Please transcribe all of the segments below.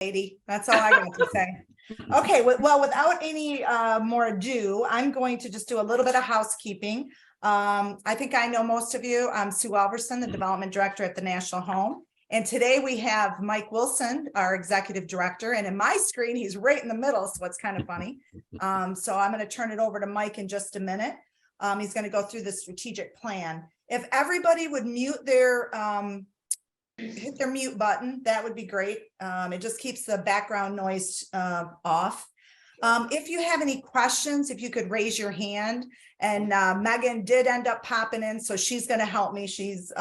lady. That's all I got to say. Okay, well, without any more ado, I'm going to just do a little bit of housekeeping. I think I know most of you. I'm Sue Alverson, the Development Director at the National Home. And today we have Mike Wilson, our Executive Director. And in my screen, he's right in the middle, so it's kind of funny. So I'm going to turn it over to Mike in just a minute. He's going to go through the strategic plan. If everybody would mute their hit their mute button, that would be great. It just keeps the background noise off. If you have any questions, if you could raise your hand, and Megan did end up popping in, so she's going to help me. She's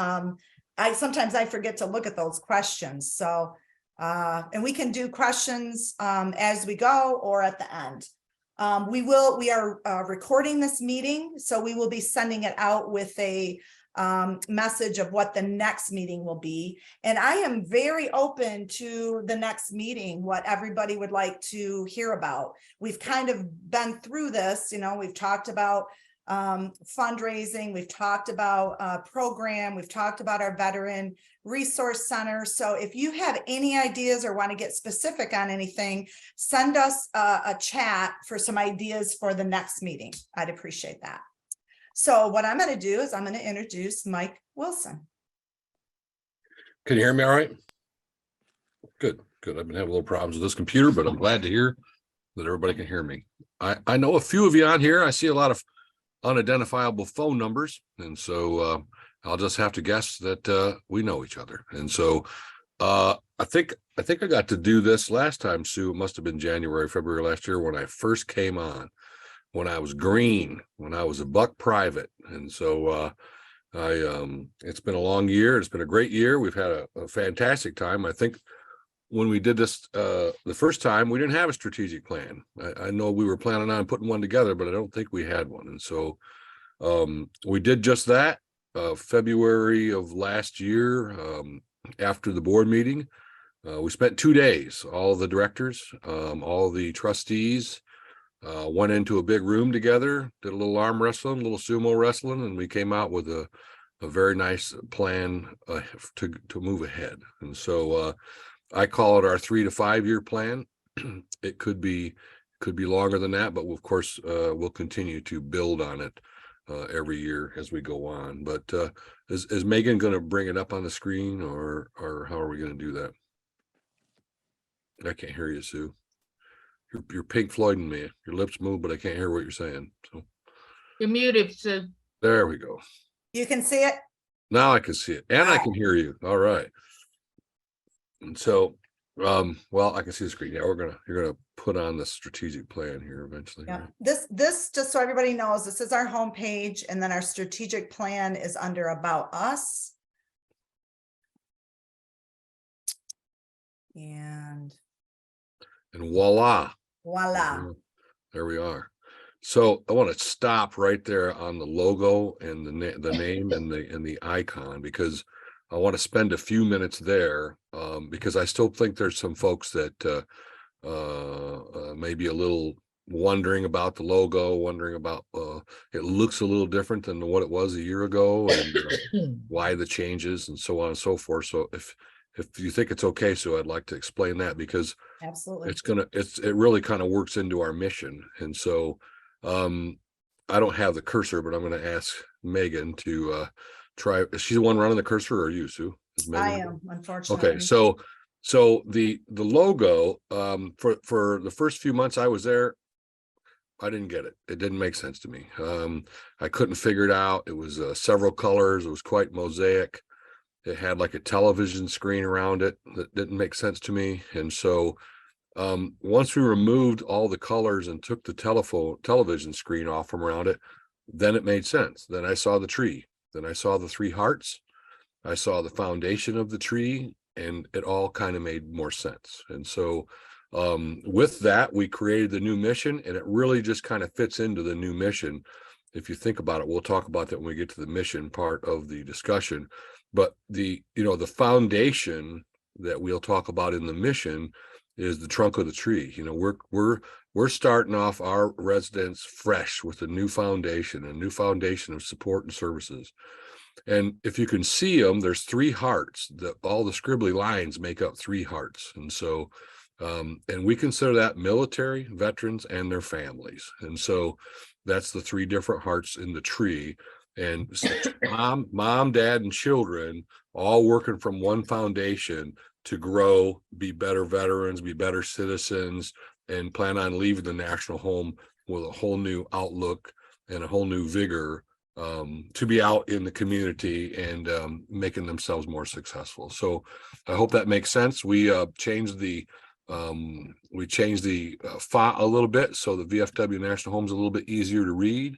sometimes I forget to look at those questions. So and we can do questions as we go or at the end. We are recording this meeting, so we will be sending it out with a message of what the next meeting will be. And I am very open to the next meeting, what everybody would like to hear about. We've kind of been through this, we've talked about fundraising, we've talked about program, we've talked about our Veteran Resource Center. So if you have any ideas or want to get specific on anything, send us a chat for some ideas for the next meeting. I'd appreciate that. So what I'm going to do is I'm going to introduce Mike Wilson. Can you hear me all right? Good. I've been having a little problems with this computer, but I'm glad to hear that everybody can hear me. I know a few of you on here. I see a lot of unidentifiable phone numbers, and so I'll just have to guess that we know each other. And so I think I got to do this last time, Sue. It must have been January, February last year when I first came on. When I was green, when I was a buck private. And so it's been a long year. It's been a great year. We've had a fantastic time. I think when we did this the first time, we didn't have a strategic plan. I know we were planning on putting one together, but I don't think we had one. And so we did just that February of last year after the board meeting. We spent 2 days, all the directors, all the trustees, went into a big room together, did a little arm wrestling, a little sumo wrestling, and we came out with a very nice plan to move ahead. And so I call it our 3 to 5 year plan. It could be longer than that, but of course we'll continue to build on it every year as we go on. But is Megan going to bring it up on the screen, or how are we going to do that? I can't hear you, Sue. You're Pink Floyding me. Your lips move, but I can't hear what you're saying. So You're muted, Sue. there we go. You can see it? Now I can see it, and I can hear you. All right. And so, well, I can see the screen. Yeah, you're gonna put on the strategic plan here eventually. Yeah. Right? This just so everybody knows, this is our homepage, and then our strategic plan is under About Us. And Voila. There we are. So I want to stop right there on the logo and the name and the icon, because I want to spend a few minutes there because I still think there's some folks that may be a little wondering about the logo, wondering about it looks a little different than what it was a year ago, and why the changes and so on and so forth. So if you think it's okay, so I'd like to explain that, because absolutely, it really kind of works into our mission. And so I don't have the cursor, but I'm going to ask Megan to try. Is she the one running the cursor, or are you, Sue? I am, unfortunately. Okay, so the logo for the first few months I was there, I didn't get it. It didn't make sense to me. I couldn't figure it out. It was several colors. It was quite mosaic. It had like a television screen around it that didn't make sense to me. And so once we removed all the colors and took the television screen off from around it, then it made sense. Then I saw the tree. Then I saw the 3 hearts. I saw the foundation of the tree, and it all kind of made more sense. And so with that, we created the new mission, and it really just kind of fits into the new mission. If you think about it, we'll talk about that when we get to the mission part of the discussion. But the foundation that we'll talk about in the mission is the trunk of the tree. We're starting off our residents fresh with a new foundation of support and services. And if you can see them, there's 3 hearts. All the scribbly lines make up 3 hearts. And so And we consider that military, veterans, and their families. And so that's the three different hearts in the tree. And so mom, dad, and children all working from one foundation to grow, be better veterans, be better citizens, and plan on leaving the national home with a whole new outlook and a whole new vigor to be out in the community and making themselves more successful. So I hope that makes sense. We changed the font a little bit, so the VFW National Home is a little bit easier to read,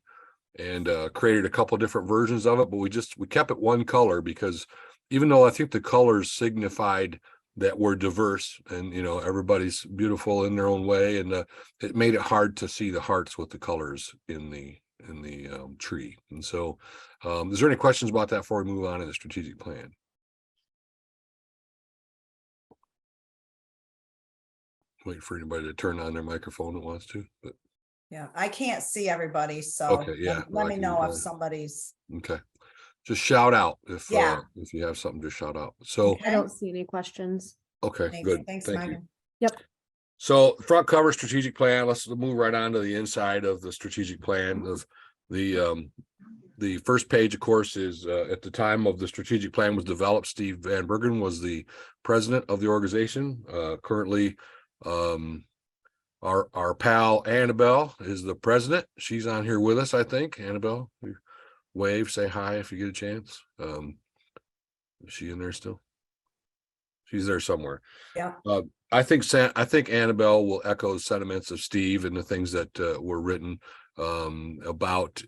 and created a couple different versions of it, but we kept it one color because even though I think the colors signified that we're diverse and everybody's beautiful in their own way, and it made it hard to see the hearts with the colors in the tree. And so is there any questions about that before we move on to the strategic plan? Wait for anybody to turn on their microphone that wants to, but Yeah, I can't see everybody, so okay, yeah, let I me can know do if that. somebody's, Okay, just shout out if Yeah. if you have something, just shout out. So Okay. I don't see any questions. okay, Thanks, good, thanks, thank you. Megan. Yep. So front cover strategic plan, let's move right on to the inside of the strategic plan. Of the first page, of course, is at the time of the strategic plan was developed, Steve Van Bergen was the president of the organization. Currently, our pal Annabelle is the president. She's on here with us, I think. Annabelle, wave, say hi if you get a chance. Is she in there still? She's there somewhere. Yeah. I think Annabelle will echo the sentiments of Steve and the things that were written about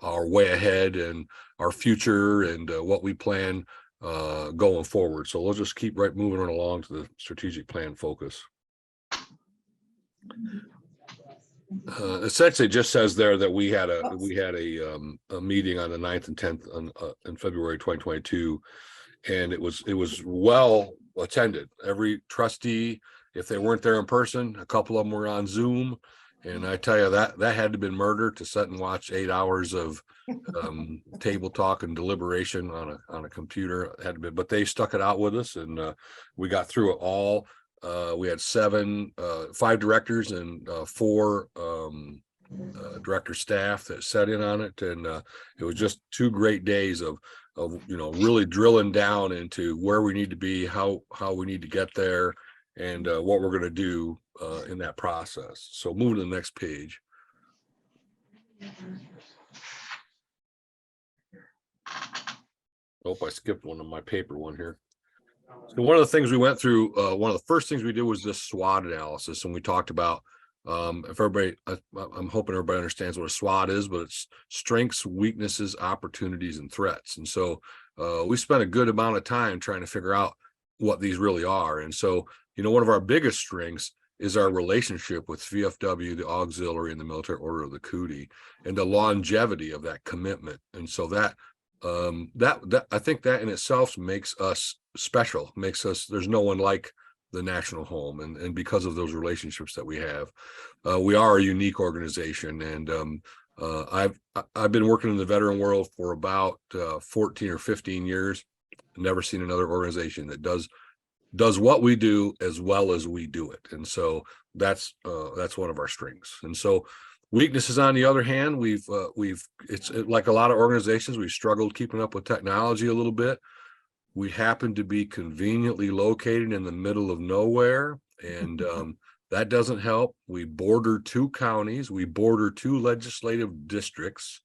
our way ahead and our future and what we plan going forward. So we'll just keep right moving on along to the strategic plan focus. Essentially, it just says there that we had a meeting on the 9th and 10th in February 2022, and it was well attended. Every trustee, if they weren't there in person, a couple of them were on Zoom, and I tell you that had to have been murder to sit and watch 8 hours of table talk and deliberation on a computer. It had to be, but they stuck it out with us, and we got through it all. We had 5 directors and 4 director staff that sat in on it, and it was just 2 great days of really drilling down into where we need to be, how we need to get there, and what we're going to do in that process. So moving to the next page. Oh, I skipped one on my paper one here. So one of the things we went through, one of the first things we did was this SWOT analysis, and we talked about if everybody, I'm hoping everybody understands what a SWOT is, but it's strengths, weaknesses, opportunities, and threats. And so we spent a good amount of time trying to figure out what these really are. And so, one of our biggest strengths is our relationship with VFW, the auxiliary, and the Military Order of the Cootie, and the longevity of that commitment. And so that I think that in itself makes us special, there's no one like the national home, and because of those relationships that we have, we are a unique organization. And I've been working in the veteran world for about 14 or 15 years. Never seen another organization that does what we do as well as we do it. And so that's one of our strengths. And so weaknesses, on the other hand, it's like a lot of organizations, we've struggled keeping up with technology a little bit. We happen to be conveniently located in the middle of nowhere, and that doesn't help. We border 2 counties, we border 2 legislative districts.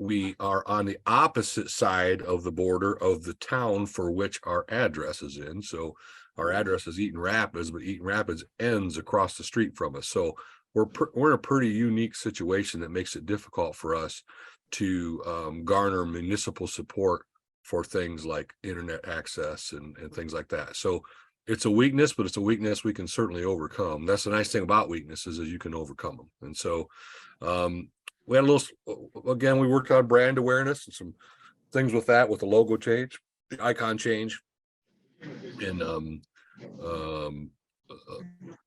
We are on the opposite side of the border of the town for which our address is in. So our address is Eaton Rapids, but Eaton Rapids ends across the street from us. So we're in a pretty unique situation that makes it difficult for us to garner municipal support for things like internet access and things like that. So it's a weakness, but it's a weakness we can certainly overcome. That's the nice thing about weaknesses, is you can overcome them. And so we had a little, again, we worked on brand awareness and some things with that, with the logo change, the icon change. And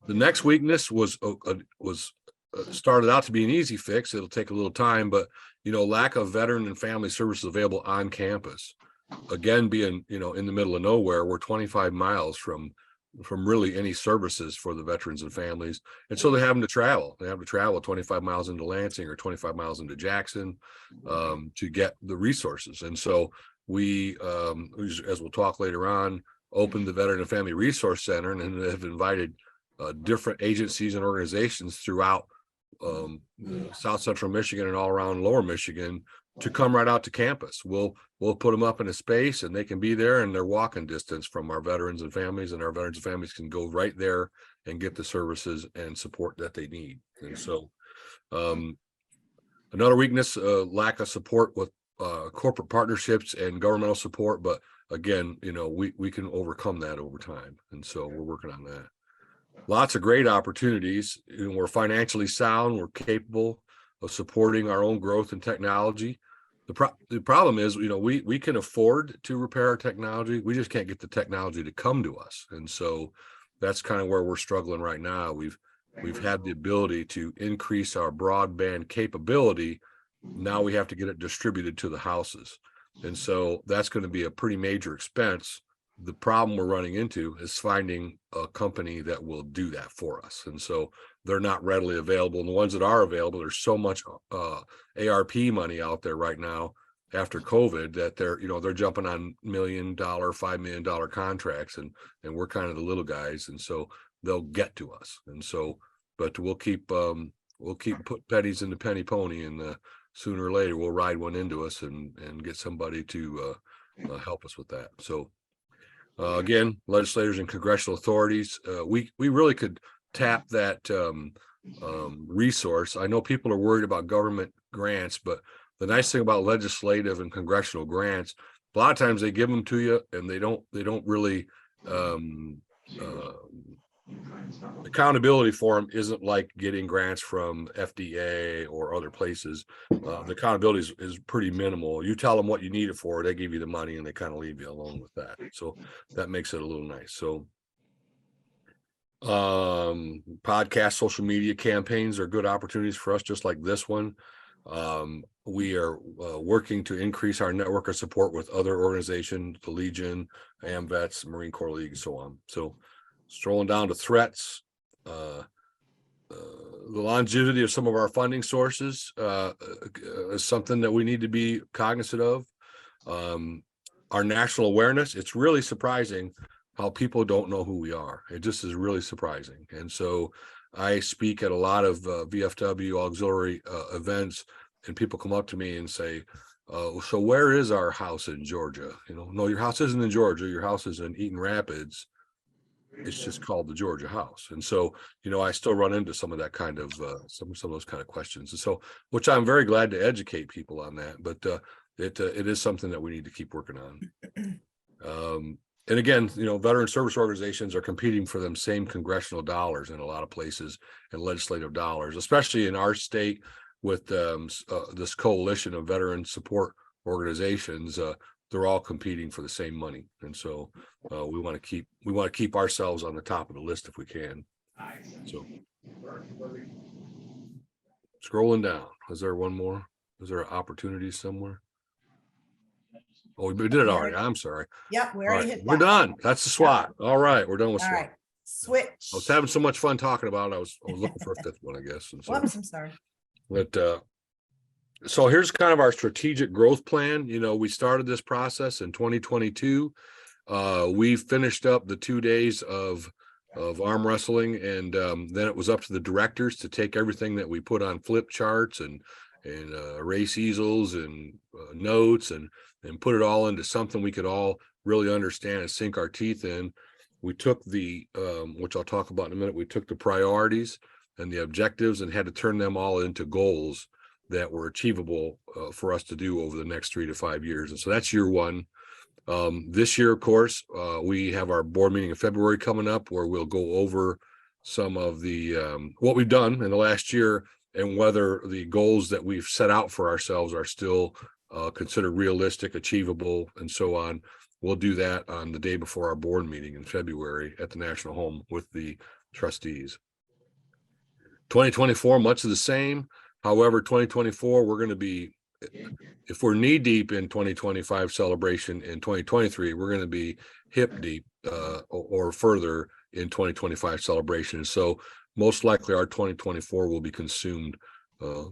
the next weakness was started out to be an easy fix. It'll take a little time, but lack of veteran and family services available on campus. Again, being in the middle of nowhere, we're 25 miles from really any services for the veterans and families. And so they have to travel. They have to travel 25 miles into Lansing or 25 miles into Jackson to get the resources. And so we, as we'll talk later on, opened the Veteran and Family Resource Center and have invited different agencies and organizations throughout South Central Michigan and all around Lower Michigan to come right out to campus. We'll put them up in a space and they can be there and they're walking distance from our veterans and families, and our veterans and families can go right there and get the services and support that they need. And so another weakness, lack of support with corporate partnerships and governmental support. But again, we can overcome that over time. And so we're working on that. Lots of great opportunities. We're financially sound. We're capable of supporting our own growth and technology. The problem is, we can afford to repair our technology. We just can't get the technology to come to us. And so that's kind of where we're struggling right now. We've had the ability to increase our broadband capability. Now we have to get it distributed to the houses. And so that's going to be a pretty major expense. The problem we're running into is finding a company that will do that for us. And so they're not readily available. And the ones that are available, there's so much ARP money out there right now after COVID that they're jumping on $1 million, $5 million contracts, and we're kind of the little guys. And so they'll get to us. And so, but we'll keep put pennies in the penny pony, and sooner or later we'll ride one into us and get somebody to help us with that. So again, legislators and congressional authorities, we really could tap that resource. I know people are worried about government grants, but the nice thing about legislative and congressional grants, a lot of times they give them to you and they don't really accountability for them isn't like getting grants from FDA or other places. The accountability is pretty minimal. You tell them what you need it for, they give you the money, and they kind of leave you alone with that. So that makes it a little nice. So podcast, social media campaigns are good opportunities for us, just like this one. We are working to increase our network of support with other organizations, the Legion, AMVETS, Marine Corps League, and so on. So strolling down to threats, the longevity of some of our funding sources is something that we need to be cognizant of. Our national awareness, it's really surprising how people don't know who we are. It just is really surprising. And so I speak at a lot of VFW auxiliary events, and people come up to me and say, so where is our house in Georgia? No, your house isn't in Georgia. Your house is in Eaton Rapids. It's just called the Georgia House. And so, I still run into some of that kind of some of those kind of questions. And so, which I'm very glad to educate people on that, but it is something that we need to keep working on. And again, veteran service organizations are competing for them same congressional dollars in a lot of places, and legislative dollars, especially in our state with this coalition of veteran support organizations. They're all competing for the same money. And so we want to keep ourselves on the top of the list if we can. So scrolling down, is there one more? Is there opportunities somewhere? Oh, we did it already. I'm sorry. Yep, we All already right, hit we're that. done. That's the SWAT. All right, we're done with All SWAT. right, switch. I was having so much fun talking about it. I was looking for a fifth one, I guess. And so, Whoops, I'm sorry. but so here's kind of our strategic growth plan. We started this process in 2022. We finished up the 2 days of arm wrestling, and then it was up to the directors to take everything that we put on flip charts and race easels and notes and put it all into something we could all really understand and sink our teeth in. We took the which I'll talk about in a minute. We took the priorities and the objectives and had to turn them all into goals that were achievable for us to do over the next 3 to 5 years. And so that's year one. This year, of course, we have our board meeting in February coming up, where we'll go over some of the what we've done in the last year and whether the goals that we've set out for ourselves are still considered realistic, achievable, and so on. We'll do that on the day before our board meeting in February at the National Home with the trustees. 2024, much of the same. However, 2024, we're going to be, if we're knee deep in 2025 celebration in 2023, we're going to be hip deep or further in 2025 celebration. And so most likely our 2024 will be consumed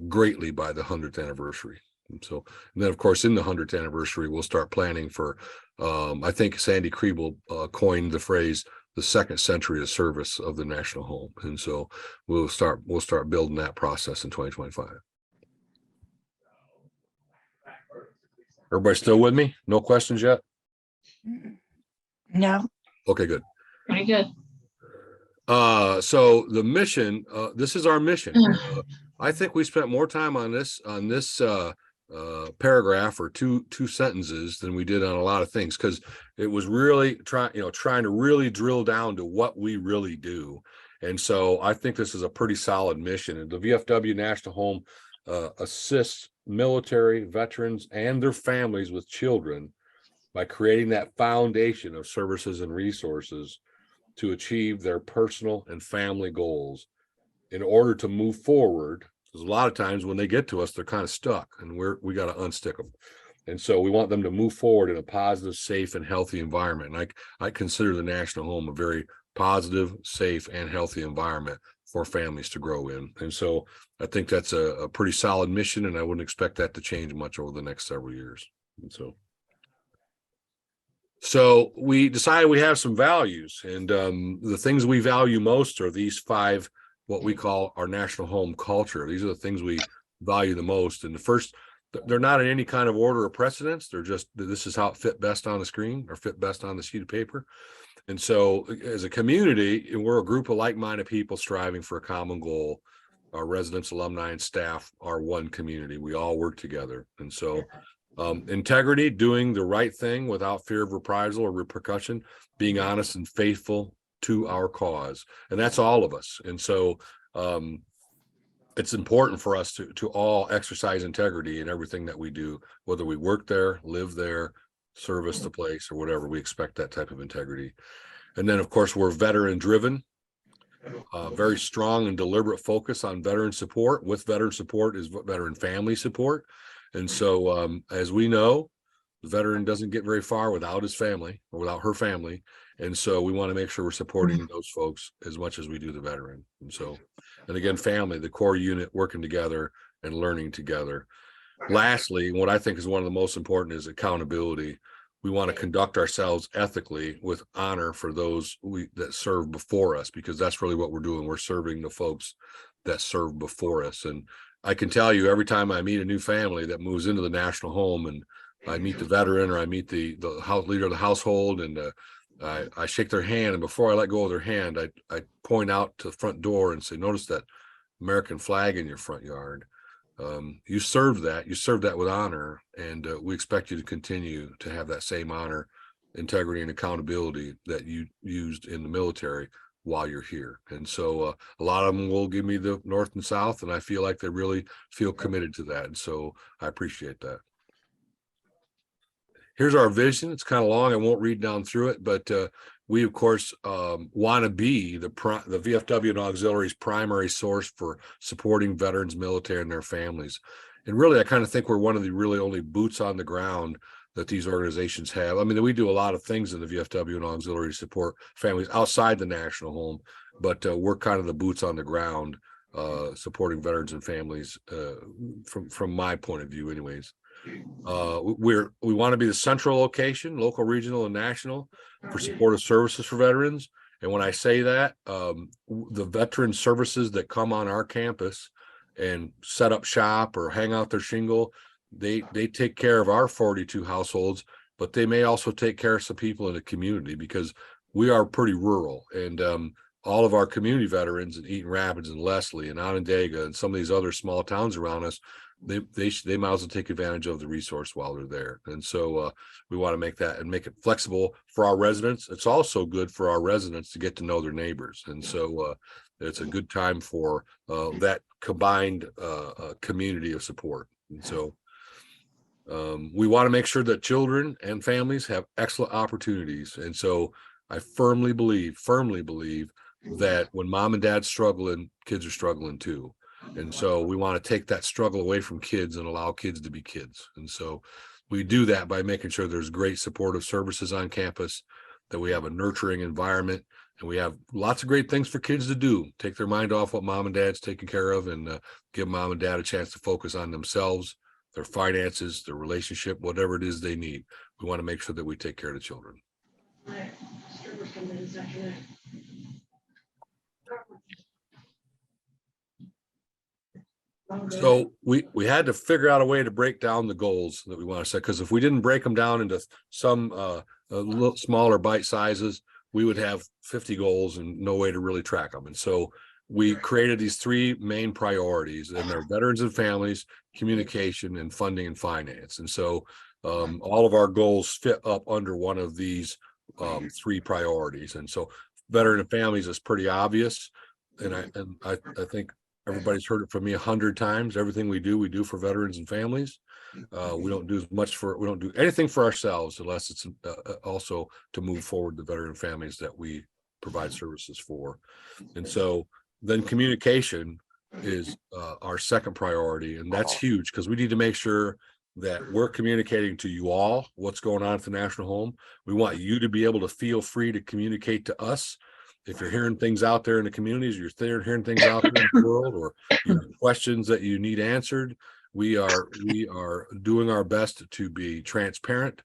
greatly by the 100th anniversary. And so, and then of course, in the 100th anniversary, we'll start planning for, I think Sandy Kriebel coined the phrase, the second century of service of the National Home. And so we'll start building that process in 2025. Everybody still with me? No questions yet? No. Okay, good. Very good. So the mission, this is our mission. I think we spent more time on this paragraph or two sentences than we did on a lot of things, because it was really trying to really drill down to what we really do. And so I think this is a pretty solid mission. And the VFW National Home assists military veterans and their families with children by creating that foundation of services and resources to achieve their personal and family goals in order to move forward. Because a lot of times when they get to us, they're kind of stuck, and we got to unstick them. And so we want them to move forward in a positive, safe, and healthy environment. And I consider the National Home a very positive, safe, and healthy environment for families to grow in. And so I think that's a pretty solid mission, and I wouldn't expect that to change much over the next several years. And so we decided we have some values, and the things we value most are these 5, what we call our National Home culture. These are the things we value the most. And the first, they're not in any kind of order or precedence. They're just, this is how it fit best on the screen or fit best on the sheet of paper. And so as a community, we're a group of like-minded people striving for a common goal. Our residents, alumni, and staff are one community. We all work together. And so integrity, doing the right thing without fear of reprisal or repercussion, being honest and faithful to our cause. And that's all of us. And so it's important for us to all exercise integrity in everything that we do, whether we work there, live there, service the place, or whatever. We expect that type of integrity. And then of course, we're veteran driven, very strong and deliberate focus on veteran support. With veteran support is veteran family support. And so as we know, the veteran doesn't get very far without his family or without her family. And so we want to make sure we're supporting those folks as much as we do the veteran. And so, and again, family, the core unit, working together and learning together. Lastly, what I think is one of the most important is accountability. We want to conduct ourselves ethically with honor for those that serve before us, because that's really what we're doing. We're serving the folks that serve before us. And I can tell you, every time I meet a new family that moves into the National Home, and I meet the veteran or I meet the house leader of the household, and I shake their hand, and before I let go of their hand, I point out to the front door and say, notice that American flag in your front yard. You served that with honor, and we expect you to continue to have that same honor, integrity, and accountability that you used in the military while you're here. And so a lot of them will give me the North and South, and I feel like they really feel committed to that. And so I appreciate that. Here's our vision. It's kind of long. I won't read down through it, but we, of course, want to be the VFW and auxiliaries' primary source for supporting veterans, military, and their families. And really, I kind of think we're one of the really only boots on the ground that these organizations have. I mean, we do a lot of things in the VFW and auxiliary support families outside the National Home, but we're kind of the boots on the ground supporting veterans and families from my point of view anyways. We want to be the central location, local, regional, and national, for supportive services for veterans. And when I say that, the veteran services that come on our campus and set up shop or hang out their shingle, they take care of our 42 households, but they may also take care of some people in the community, because we are pretty rural, and all of our community veterans in Eaton Rapids and Leslie and Onondaga and some of these other small towns around us, they might as well take advantage of the resource while they're there. And so we want to make that and make it flexible for our residents. It's also good for our residents to get to know their neighbors. And so it's a good time for that combined community of support. And so we want to make sure that children and families have excellent opportunities. And so I firmly believe that when mom and dad's struggling, kids are struggling too. And so we want to take that struggle away from kids and allow kids to be kids. And so we do that by making sure there's great supportive services on campus, that we have a nurturing environment, And we have lots of great things for kids to do. Take their mind off what mom and dad's taking care of, and give mom and dad a chance to focus on themselves, their finances, their relationship, whatever it is they need. We want to make sure that we take care of the children. So we had to figure out a way to break down the goals that we want to set, because if we didn't break them down into some a little smaller bite sizes, we would have 50 goals and no way to really track them. And so we created these 3 main priorities, and they're veterans and families, communication, and funding and finance. And so all of our goals fit up under one of these 3 priorities. And so veteran and families is pretty obvious. And I think everybody's heard it from me 100 times. Everything we do for veterans and families. We don't do anything for ourselves unless it's also to move forward the veteran families that we provide services for. And so then communication is our second priority, and that's huge because we need to make sure that we're communicating to you all what's going on at the National Home. We want you to be able to feel free to communicate to us. If you're hearing things out there in the communities, you're hearing things out there in the world, or you have questions that you need answered, we are doing our best to be transparent,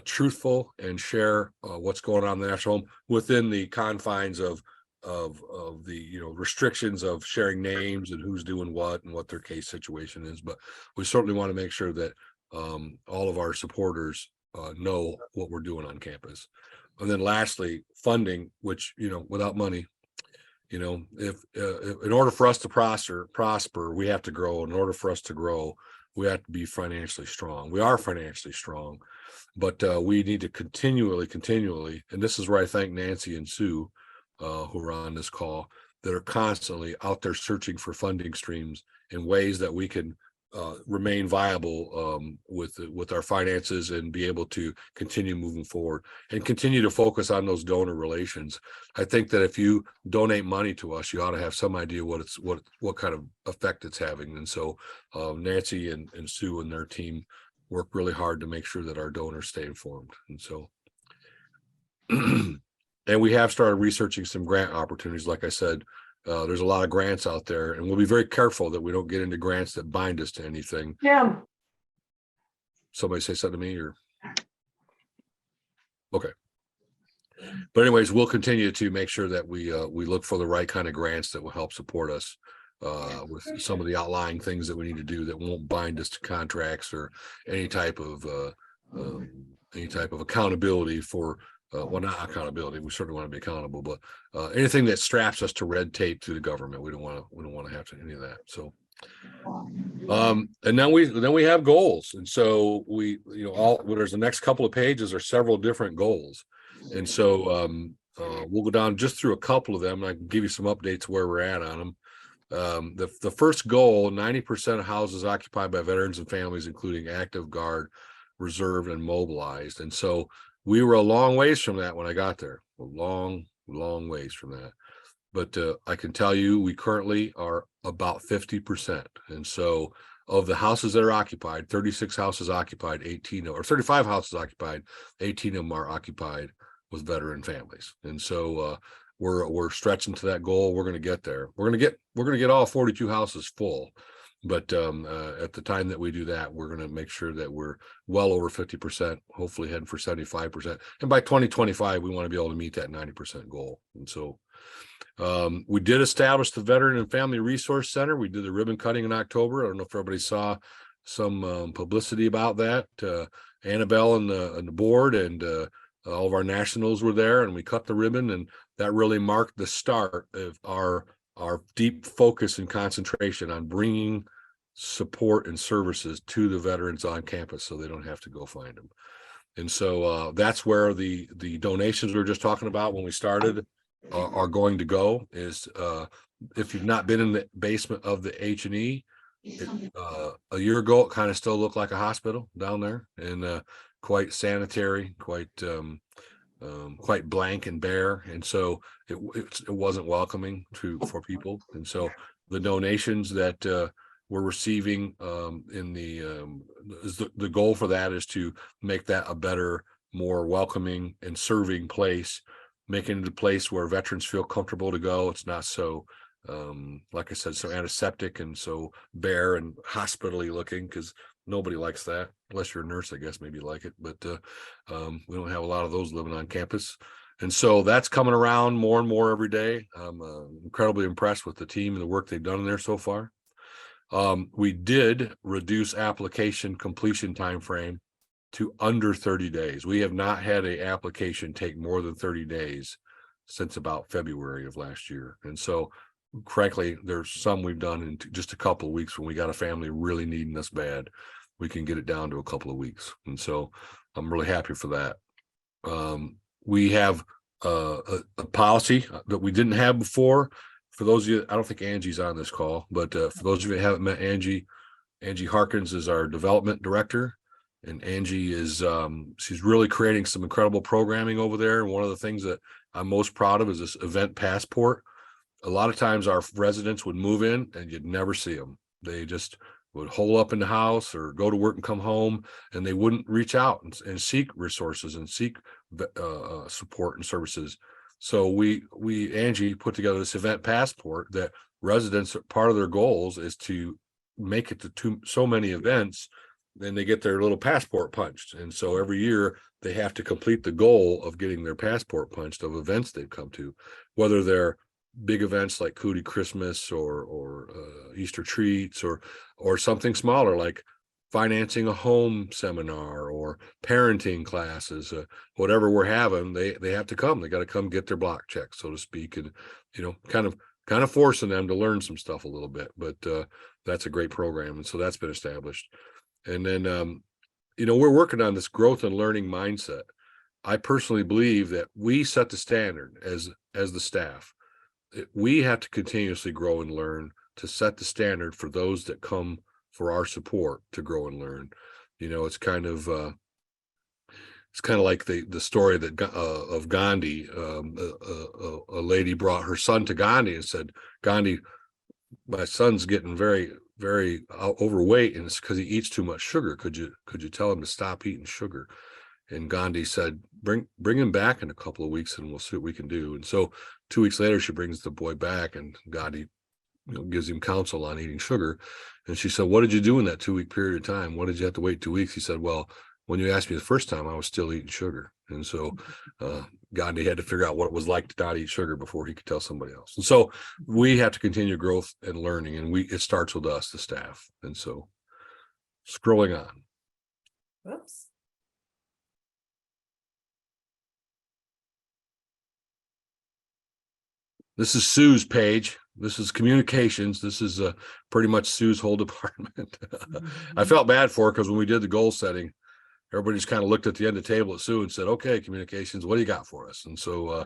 truthful, and share what's going on in the National Home within the confines of the restrictions of sharing names and who's doing what and what their case situation is. But we certainly want to make sure that all of our supporters know what we're doing on campus. And then lastly, funding, which, without money, if in order for us to prosper, we have to grow. In order for us to grow, we have to be financially strong. We are financially strong, but we need to continually, and this is where I thank Nancy and Sue, who are on this call, that are constantly out there searching for funding streams in ways that we can remain viable with our finances and be able to continue moving forward and continue to focus on those donor relations. I think that if you donate money to us, you ought to have some idea what kind of effect it's having. And so Nancy and Sue and their team work really hard to make sure that our donors stay informed. And so and we have started researching some grant opportunities. Like I said, there's a lot of grants out there, and we'll be very careful that we don't get into grants that bind us to anything. Yeah. Somebody say something to me, or okay. But anyways, we'll continue to make sure that we look for the right kind of grants that will help support us with some of the outlying things that we need to do that won't bind us to contracts or any type of accountability for. Well, not accountability. We certainly want to be accountable, but anything that straps us to red tape through the government, we don't want to have any of that. So, and then we have goals, and so there's the next couple of pages are several different goals, and so we'll go down just through a couple of them. And I can give you some updates where we're at on them. The first goal: 90% of houses occupied by veterans and families, including active guard, reserve, and mobilized, and so. We were a long ways from that when I got there, a long ways from that. But I can tell you, we currently are about 50%. And so of the houses that are occupied, 36 houses occupied, 35 houses occupied, 18 of them are occupied with veteran families. And so we're stretching to that goal. We're going to get there. We're going to get all 42 houses full. But at the time that we do that, we're going to make sure that we're well over 50%, hopefully heading for 75%. And by 2025, we want to be able to meet that 90% goal. And so we did establish the Veteran and Family Resource Center. We did the ribbon cutting in October. I don't know if everybody saw some publicity about that. Annabelle and the board and all of our nationals were there, and we cut the ribbon, and that really marked the start of our deep focus and concentration on bringing support and services to the veterans on campus so they don't have to go find them. And so that's where the donations we were just talking about when we started are going to go. Is if you've not been in the basement of the H&E, a year ago it kind of still looked like a hospital down there, and quite sanitary, quite blank and bare, and so it wasn't welcoming for people. And so the donations that we're receiving the goal for that is to make that a better, more welcoming and serving place making it a place where veterans feel comfortable to go. It's not so, like I said, so antiseptic and so bare and hospital-y looking, because nobody likes that unless you're a nurse, I guess maybe you like it, but we don't have a lot of those living on campus. And so that's coming around more and more every day. I'm incredibly impressed with the team and the work they've done in there so far. We did reduce application completion time frame to under 30 days. We have not had an application take more than 30 days since about February of last year. And so frankly, there's some we've done in just a couple of weeks when we got a family really needing us bad. We can get it down to a couple of weeks. And so I'm really happy for that. We have a policy that we didn't have before. For those of you, I don't think Angie's on this call, but for those of you that haven't met Angie Harkins is our development director. And Angie is, she's really creating some incredible programming over there. And one of the things that I'm most proud of is this event passport. A lot of times our residents would move in and you'd never see them. They just would hole up in the house or go to work and come home, and they wouldn't reach out and seek resources and seek support and services. So Angie put together this event passport that residents, part of their goals is to make it to so many events, then they get their little passport punched. And so every year they have to complete the goal of getting their passport punched of events they've come to, whether they're big events like Cootie Christmas or Easter treats or something smaller like financing a home seminar or parenting classes, whatever we're having, they have to come. They got to come get their block checked, so to speak, and kind of forcing them to learn some stuff a little bit. But that's a great program, and so that's been established. And then we're working on this growth and learning mindset. I personally believe that we set the standard as the staff. We have to continuously grow and learn to set the standard for those that come for our support to grow and learn. It's kind of like the story that of Gandhi. A lady brought her son to Gandhi and said, "Gandhi, my son's getting very, very overweight, and it's because he eats too much sugar. Could you tell him to stop eating sugar?" And Gandhi said, bring him back in a couple of weeks and we'll see what we can do. And so 2 weeks later, she brings the boy back, and Gandhi gives him counsel on eating sugar. And she said, "What did you do in that 2-week period of time? What did you have to wait 2 weeks?" He said, "Well, when you asked me the first time, I was still eating sugar." And so Gandhi had to figure out what it was like to not eat sugar before he could tell somebody else. And so we have to continue growth and learning, and it starts with us, the staff. And so scrolling on. Oops. This is Sue's page. This is communications. This is pretty much Sue's whole department. I felt bad for her because when we did the goal setting, everybody just kind of looked at the end of the table at Sue and said, "Okay, communications, what do you got for us?" And so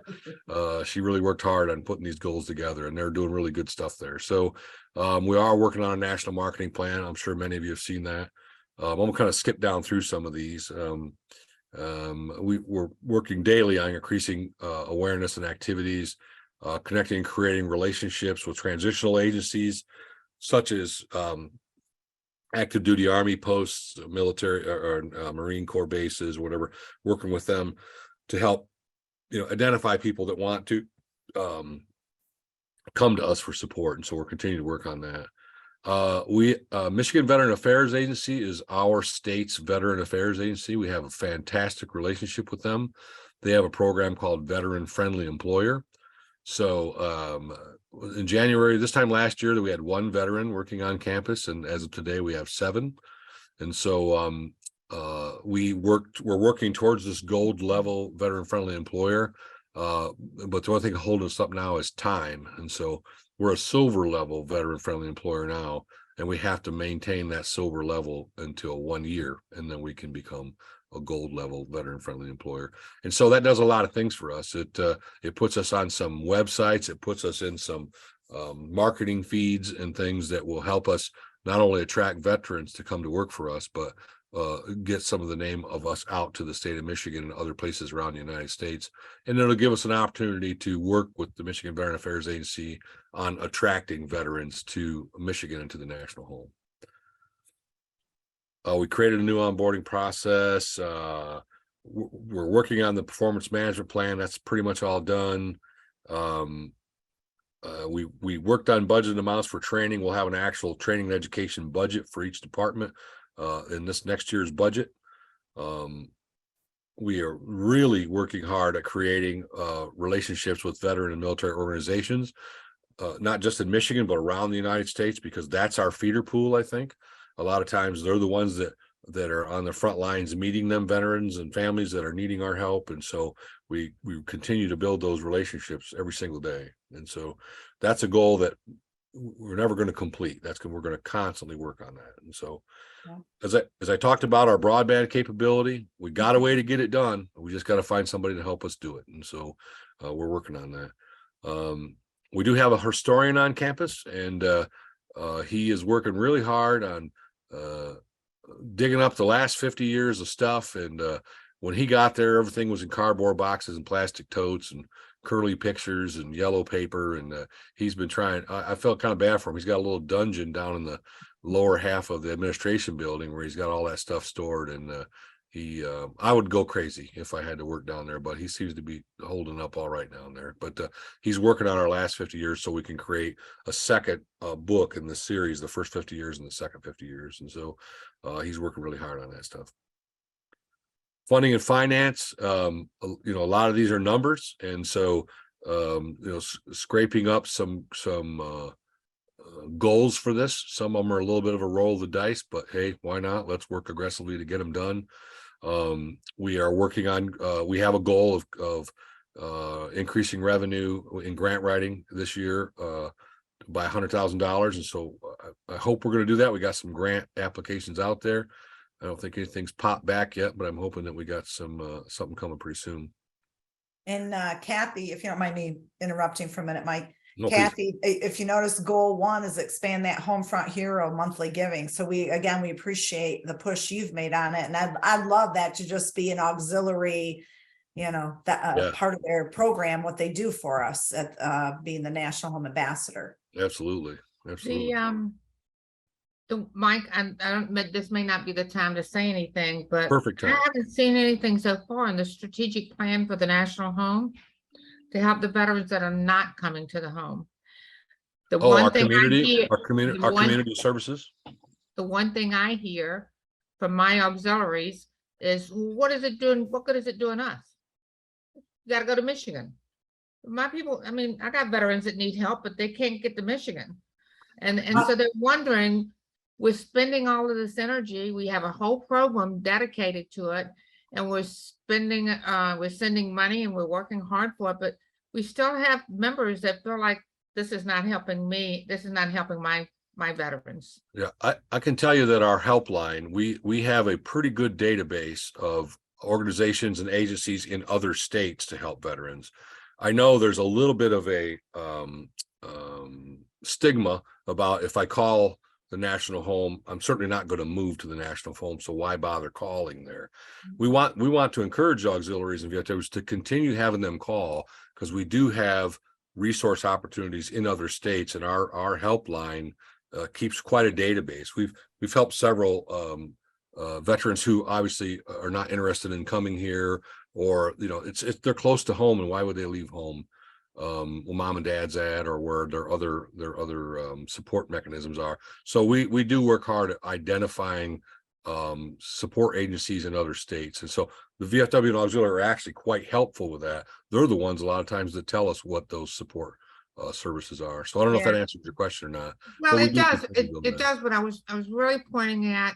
she really worked hard on putting these goals together, and they're doing really good stuff there. So we are working on a national marketing plan. I'm sure many of you have seen that. I'm going to kind of skip down through some of these. We're working daily on increasing awareness and activities, connecting and creating relationships with transitional agencies such as active duty Army posts, military or Marine Corps bases, or whatever, working with them to help identify people that want to come to us for support. And so we're continuing to work on that. Michigan Veteran Affairs Agency is our state's veteran affairs agency. We have a fantastic relationship with them. They have a program called Veteran Friendly Employer. So in January, this time last year, that we had 1 veteran working on campus, and as of today, we have 7. And so we're working towards this gold level veteran friendly employer. But the only thing holding us up now is time. And so we're a silver level veteran friendly employer now, and we have to maintain that silver level until 1 year, and then we can become a gold level veteran friendly employer. And so that does a lot of things for us. It puts us on some websites. It puts us in some marketing feeds and things that will help us not only attract veterans to come to work for us, but get some of the name of us out to the state of Michigan and other places around the United States. And it'll give us an opportunity to work with the Michigan Veteran Affairs Agency on attracting veterans to Michigan and to the national home. We created a new onboarding process. we're working on the performance management plan. That's pretty much all done. We worked on budget amounts for training. We'll have an actual training and education budget for each department in this next year's budget. We are really working hard at creating relationships with veteran and military organizations, not just in Michigan, but around the United States, because that's our feeder pool. I think a lot of times they're the ones that are on the front lines meeting them veterans and families that are needing our help. And so we continue to build those relationships every single day. And so that's a goal that we're never going to complete. We're going to constantly work on that. And so as I talked about our broadband capability, we got a way to get it done. We just got to find somebody to help us do it. And so we're working on that. We do have a historian on campus, and he is working really hard on digging up the last 50 years of stuff. And when he got there, everything was in cardboard boxes and plastic totes and curly pictures and yellow paper. And he's been trying. I felt kind of bad for him. He's got a little dungeon down in the lower half of the administration building where he's got all that stuff stored. And I would go crazy if I had to work down there, but he seems to be holding up all right down there. But he's working on our last 50 years so we can create a second book in the series, the first 50 years and the second 50 years. And so he's working really hard on that stuff. Funding and finance, a lot of these are numbers. And so, scraping up some goals for this. Some of them are a little bit of a roll of the dice, but hey, why not? Let's work aggressively to get them done. We are working on, we have a goal of increasing revenue in grant writing this year by $100,000. And so I hope we're going to do that. We got some grant applications out there. I don't think anything's popped back yet, but I'm hoping that we got something coming pretty soon. And Kathy, if you don't mind me interrupting for a minute, Mike. No, please. Kathy, if you notice, goal 1 is expand that Homefront Hero monthly giving. So we appreciate the push you've made on it. And I'd love that to just be an auxiliary, part of their program, what they do for us at being the National Home Ambassador. Absolutely. Mike, I don't, this may not be the time to say anything, but Perfect time. I haven't seen anything so far in the strategic plan for the National Home to help the veterans that are not coming to the home. Our community services. The one thing I hear from my auxiliaries is, what is it doing? What good is it doing us? You got to go to Michigan. My people, I got veterans that need help, but they can't get to Michigan. And so they're wondering, we're spending all of this energy. We have a whole program dedicated to it, and we're sending money and we're working hard for it, but we still have members that feel like this is not helping me. This is not helping my veterans. Yeah, I can tell you that our helpline, we have a pretty good database of organizations and agencies in other states to help veterans. I know there's a little bit of a stigma about, if I call the National Home, I'm certainly not going to move to the National Home, so why bother calling there? We want to encourage auxiliaries and VFWs to continue having them call, because we do have resource opportunities in other states, and our helpline keeps quite a database. We've helped several veterans who obviously are not interested in coming here, or they're close to home, and why would they leave home? Where mom and dad's at, or where their other support mechanisms are. So we do work hard at identifying support agencies in other states. And so the VFW and auxiliary are actually quite helpful with that. They're the ones a lot of times that tell us what those support services are. So I don't know if that answers your question or not. Well, it does. It does, but I was really pointing at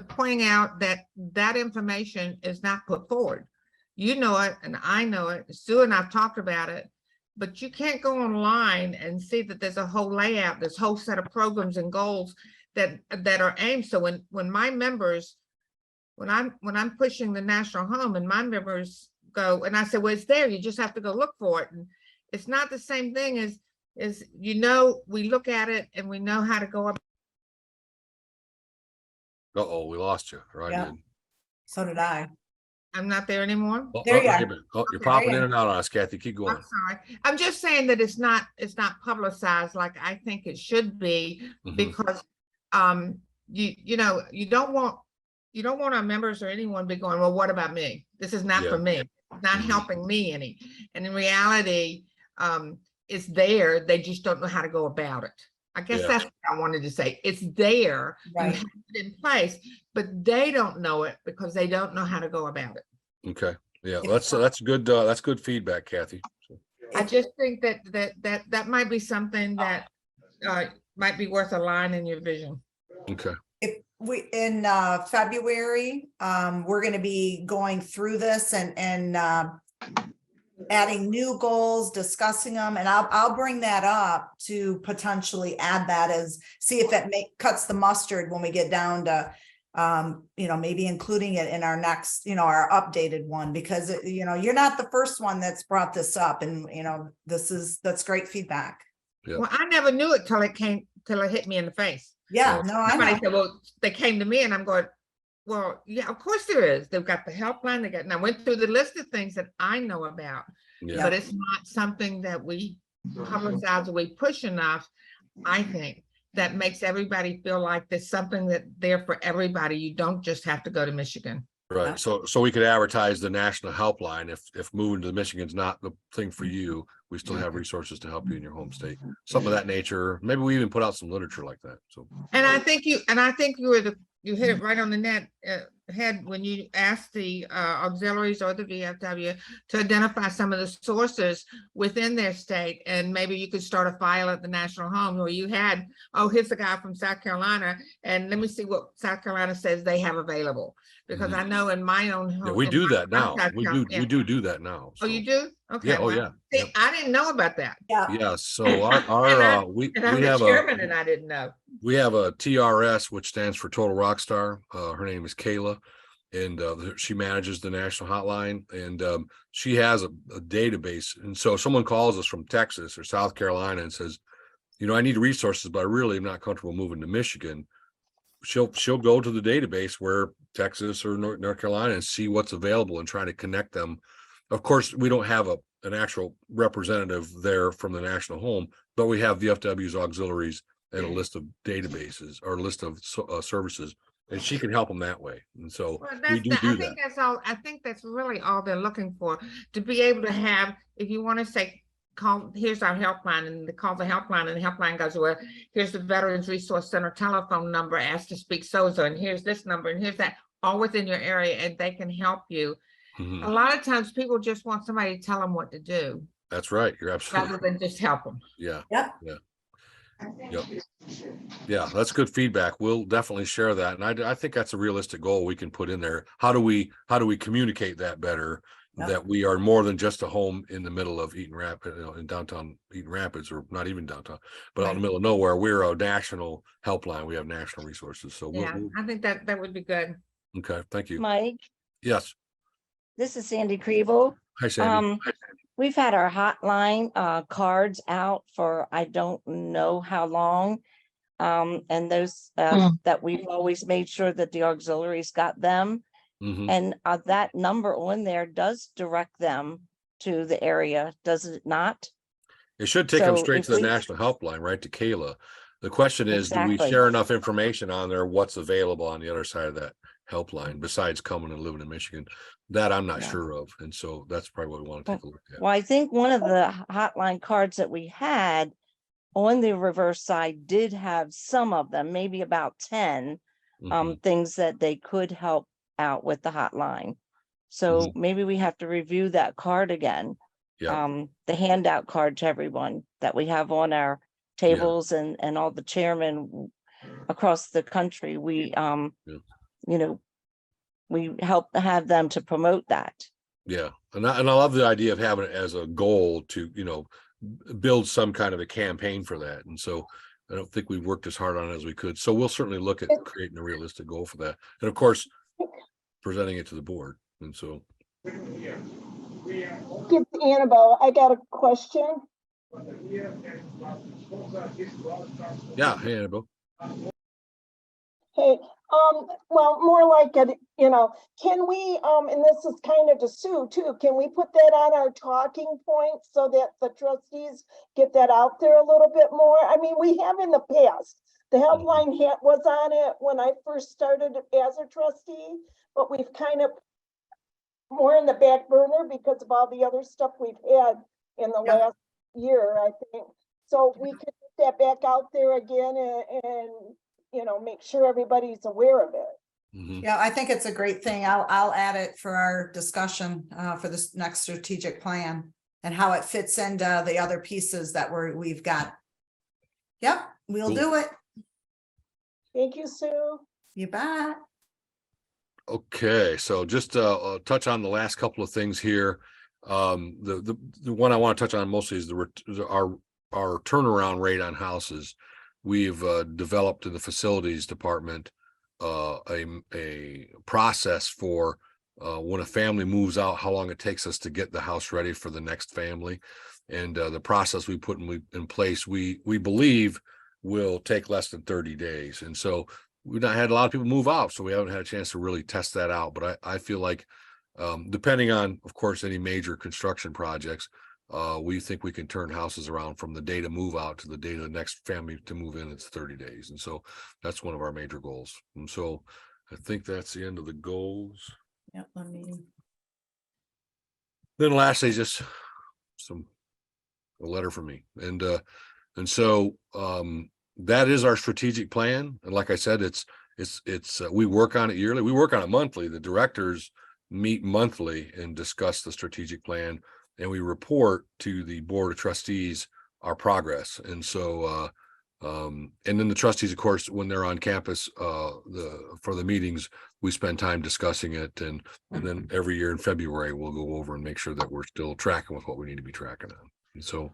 pointing out that information is not put forward. You know it, and I know it. Sue and I've talked about it, but you can't go online and see that there's a whole layout, this whole set of programs and goals that are aimed. So when my members, when I'm pushing the National Home, and my members go, and I say, well, it's there. You just have to go look for it. And it's not the same thing as we look at it and we know how to go up. Uh-oh, we lost you, right? Yeah. So did I. I'm not there anymore. There you are. You're popping in and out on us, Kathy. Keep going. I'm sorry. I'm just saying that it's not publicized like I think it should be, because you know, you don't want our members or anyone be going, well, what about me? This is not for Yeah. me. It's not Mhm. helping me any. And in reality, it's there. They just don't know how to go about it. I guess Yeah. that's what I wanted to say. It's there. You Right. have it in place, but they don't know it because they don't know how to go about it. Okay. Yeah, that's good feedback, Kathy. So, I just think that might be something that might be worth a line in your vision. okay. If we, in February, we're gonna be going through this and adding new goals, discussing them, and I'll bring that up to potentially add that as, see if it cuts the mustard when we get down to you know, maybe including it in our next, you know, our updated one, because you know, you're not the first one that's brought this up, and you know, that's great feedback. Yeah. Well, I never knew it till it hit me in the face. Yeah, Oh. no, I Somebody know. said, well, they came to me and I'm going, well, yeah, of course there is. They've got the helpline. And I went through the list of things that I know about, Yeah. but it's not something that we publicize or we push enough, I think, that makes everybody feel like there's something that there for everybody. You don't just have to go to Michigan. Right. So we could advertise the national helpline if moving to Michigan's not the thing for you. We still have resources to help you in your home state. Something of that nature. Maybe we even put out some literature like that. So. And I think you hit it right on the head when you asked the auxiliaries or the VFW to identify some of the sources within their state, and maybe you could start a file at the national home where you had, oh, here's a guy from South Carolina, and let me see what South Carolina says they have available, because I know in my own home. Yeah, we do that now. South We Carolina- do that now. Oh, you do? Okay. Yeah. Oh, well, yeah. See, Yep. I didn't know about that. Yeah. Yeah. So our And we And I'm the have chairman and I didn't know. we have a TRS, which stands for Total Rockstar. Her name is Kayla, and she manages the national hotline, and she has a database. And so if someone calls us from Texas or South Carolina and says, you know, I need resources, but I really am not comfortable moving to Michigan, she'll go to the database where Texas or North Carolina and see what's available and try to connect them. Of course, we don't have an actual representative there from the national home, but we have VFW's auxiliaries and a list of databases or a list of services, and she can help them that way. And so Well, we I do think that. that's all. I think that's really all they're looking for, to be able to have, if you want to say, call, here's our helpline, and they call the helpline, and the helpline goes, well, here's the Veterans Resource Center telephone number, ask to speak so-and-so, and here's this number, and here's that, all within your area, and they can help you. Mhm. A lot of times people just want somebody to tell them what to do, That's right. You're absolutely rather than just help them. yeah. Yep. Yeah, that's good feedback. We'll definitely share that. And I think that's a realistic goal we can put in there. How do we communicate that better? Yep. That we are more than just a home in the middle of Eaton Rapids, in downtown Eaton Rapids, or not even downtown, but out in the middle of nowhere. We're a national helpline. We have national resources. So Yeah, I think that would be good. okay. Thank you. Mike, Yes. this is Sandy Kriebel. Hi, Sandy. We've had our hotline cards out for I don't know how long. And those that we've always made sure that the auxiliaries got them. Mhm. And that number on there does direct them to the area, does it not? It should take them So straight if to the we- national helpline, right, to Kayla. The question is, do we Exactly. share enough information on there, what's available on the other side of that helpline besides coming and living in Michigan? That I'm not Yeah. sure of. And so that's probably what we want to take a look at. Well, I think one of the hotline cards that we had on the reverse side did have some of them, maybe about 10 Mhm. things that they could help out with the hotline. So maybe we have to review that card again. Yeah. The handout card to everyone that we have on our tables and all the chairmen across the country. We you know, we help have them to promote that. Yeah. And I love the idea of having it as a goal to, you know, build some kind of a campaign for that. And so I don't think we've worked as hard on it as we could. So we'll certainly look at creating a realistic goal for that. And of course, presenting it to the board. And so. It's Annabelle. I got a question. Yeah. Hey, Annabelle. Hey, well, more like it, can we, and this is kind of to Sue too, can we put that on our talking points so that the trustees get that out there a little bit more? I mean, we have in the past The helpline was on it when I first started as a trustee, but we've kind of more in the back burner because of all the other stuff we've had in the Yep. last year, I think. So we could get that back out there again and, you know, make sure everybody's aware of it. Mhm. Yeah, I think it's a great thing. I'll add it for our discussion for this next strategic plan and how it fits into the other pieces that we've got. Yep, we'll Cool. do it. Thank you, Sue. You bet. Okay, so just touch on the last couple of things here. The one I want to touch on mostly is our turnaround rate on houses. We've developed in the facilities department a process for when a family moves out, how long it takes us to get the house ready for the next family. And the process we put in place, we believe will take less than 30 days. And so we've not had a lot of people move out, so we haven't had a chance to really test that out. But I feel like depending on, of course, any major construction projects, we think we can turn houses around from the day to move out to the day of the next family to move in. It's 30 days. And so that's one of our major goals. And so I think that's the end of the goals. Yep, let me. Then lastly, just a letter from me. And so that is our strategic plan. And like I said, it's we work on it yearly. We work on it monthly. The directors meet monthly and discuss the strategic plan, and we report to the board of trustees our progress. And so and then the trustees, of course, when they're on campus for the meetings, we spend time discussing it. And then every year in February, we'll go over and make sure that we're still tracking with what we need to be tracking on. And so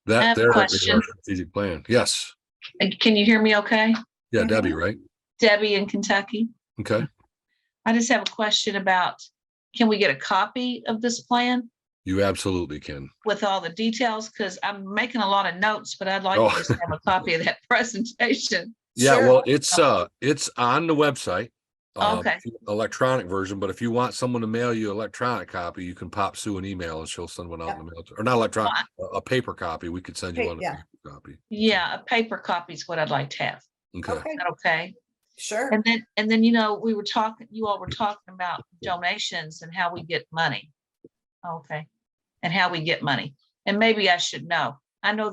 I have that a there is question. our strategic plan. Yes. Can you hear me okay? Yeah, Mhm. Debbie, right? Debbie in Kentucky. Okay. I just have a question about, can we get a copy of this plan You absolutely can. with all the details? Because I'm making a lot of notes, but I'd like Oh. to just have a copy of that presentation. Yeah, Sure. well, it's on the website. Okay. Electronic version, but if you want someone to mail you an electronic copy, you can pop Sue an email and she'll send one out in the mail. Or not electronic, a paper copy. We could send you one. Yeah. Copy. Yeah, a paper copy is what I'd like to have. Okay. Okay, Is that okay? sure. And then, you know, you all were talking about donations and how we get money. Okay. And how we get money. And maybe I should know. I know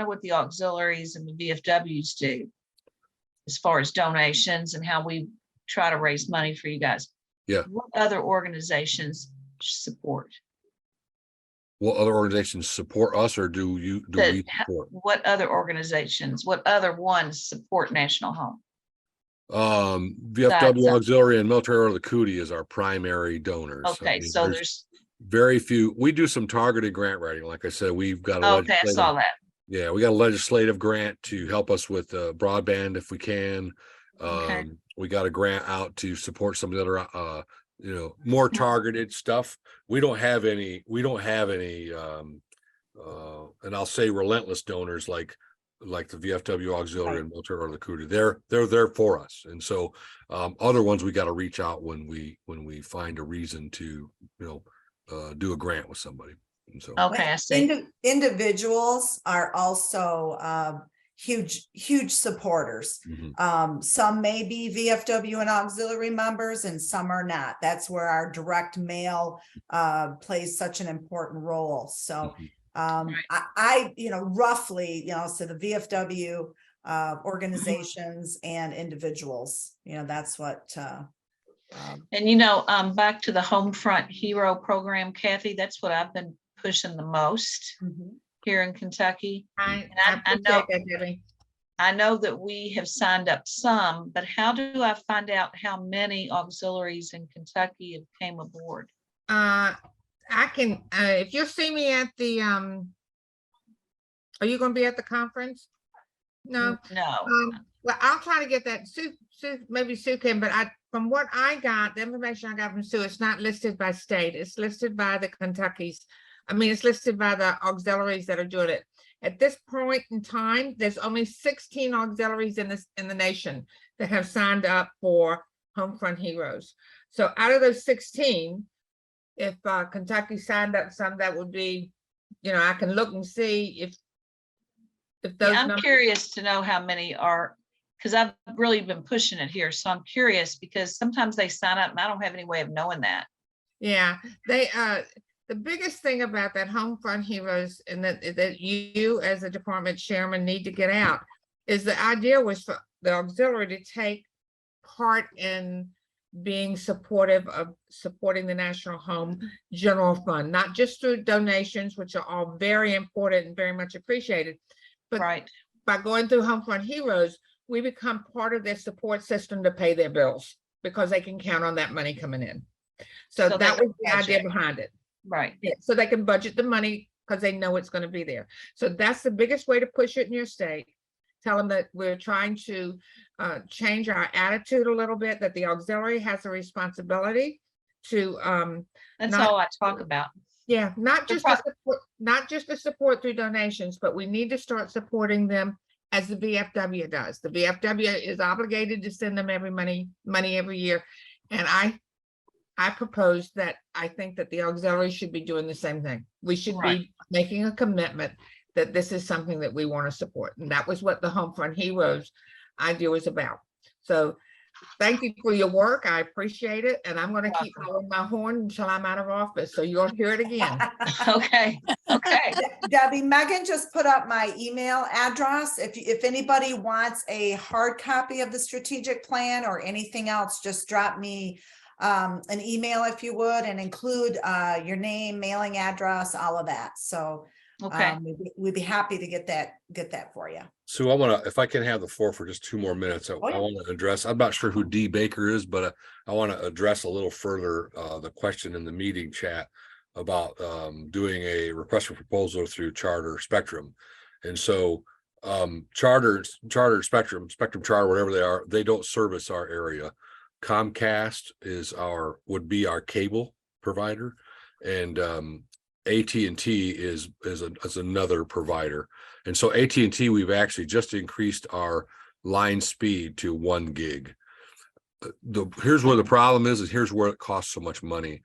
what the auxiliaries and the VFWs do as far as donations and how we try to raise money for you guys. Yeah. What other organizations support? What other organizations support us, or do we support? What other organizations, what other ones support National Home? VFW Auxiliary and Military Order of the Cootie is our primary donors. Okay, so there's very few. We do some targeted grant writing. Like I said, we've got okay, I saw that. Yeah, we got a legislative grant to help us with broadband if we can. Okay. We got a grant out to support some of the other more targeted stuff. We don't have any and I'll say relentless donors like the VFW Auxiliary and Military Order of the Cootie. They're there for us. And so other ones we got to reach out when we find a reason to do a grant with somebody. And so Okay, I see. Individuals are also huge supporters. Mhm. Some may be VFW and auxiliary members and some are not. That's where our direct mail plays such an important role. So I roughly, so the VFW organizations and individuals, that's what And back to the Homefront Hero program, Kathy, that's what I've been pushing the most here in Kentucky. I I appreciate know- that, Debbie. I know that we have signed up some, but how do I find out how many auxiliaries in Kentucky have came aboard? I can, if you see me at the, are you gonna be at the conference? No, No. well, I'll try to get that. Sue, maybe Sue can, but from what I got, the information I got from Sue, it's not listed by state. It's listed by the Kentuckies. I mean, it's listed by the auxiliaries that are doing it. At this point in time, there's only 16 auxiliaries in the nation that have signed up for Homefront Heroes. So out of those 16, if Kentucky signed up some, that would be, I can look and see if those Yeah, I'm numbers. curious to know how many are because I've really been pushing it here. So I'm curious because sometimes they sign up and I don't have any way of knowing that. Yeah, they, the biggest thing about that Homefront Heroes and that you as a department chairman need to get out is the idea was for the auxiliary to take part in being supportive of supporting the National Home General Fund, not just through donations, which are all very important and very much appreciated, but Right. by going through Homefront Heroes, we become part of their support system to pay their bills because they can count on that money coming in. So So they that can was the idea budget. behind it. Right. Yeah, so they can budget the money because they know it's going to be there. So that's the biggest way to push it in your state. Tell them that we're trying to change our attitude a little bit, that the auxiliary has a responsibility to That's not- all I talk about. yeah, not The just to support, not just to support through donations, but we need to start supporting them as the VFW does. The VFW is obligated to send them money every year. And I propose that I think that the auxiliary should be doing the same thing. We should Right. be making a commitment that this is something that we want to support. And that was what the Homefront Heroes idea was about. So thank you for your work. I appreciate it. And I'm going to keep blowing my horn until I'm out of office. So you'll hear it again. Okay. Okay. Debbie, Megan just put up my email address. If anybody wants a hard copy of the strategic plan or anything else, just drop me an email if you would, and include your name, mailing address, all of that. So Okay. we'd be happy to get that for you. Sue, I want to, if I can have the floor for just 2 more minutes, I yeah. want to address, I'm not sure who D Baker is, but I want to address a little further the question in the meeting chat about doing a request for proposal through Charter Spectrum. And so Charter Spectrum Charter, whatever they are, they don't service our area. Comcast would be our cable provider, and AT&T is another provider. And so AT&T, we've actually just increased our line speed to 1 gig. Here's where the problem is, and here's where it costs so much money.